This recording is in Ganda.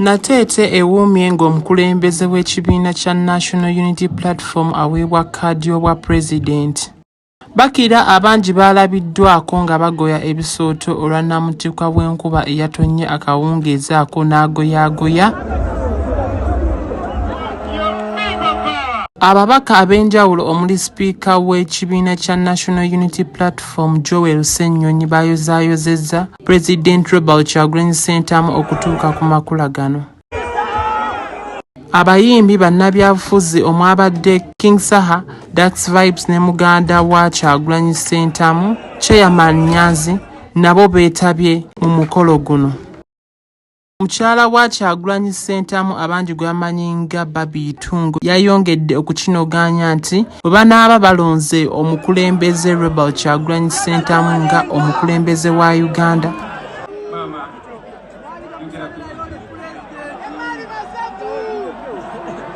Natete ewuumye ng'omukulembeze w'ekibiina kya National Unity Platform aweebwa kkaadi obwa pulezidenti. Bakira abangi baalabiddwako nga bagoya ebisooto olwa nnamutikwa w'enkuba eyatonnye akawungeezi ako n'agoyaagoya. Ababaka ab'enjawulo omuli sipiika w'ekibiina kya National Unity Platform Joel Ssennyonyi bayozaayozezza President Robert Kyagulanyi Ssentamu okutuuka ku makula gano. Abayimbi bannabyabufuzi omwabadde King Saha, Dax Vibes ne muganda wa Kyagulanyi Ssentamu, Chairman Nyanzi, nabo beetabye mu mukolo guno. Mukyala wa Kyagulanyi Ssentamu abangi gwe bamanyi nga Baby Itungo yayongedde okukinoganya nti bwe banaaba balonze omukulembeze Robert Kyagulanyi Ssentamu nga omukulembeze wa Uganda,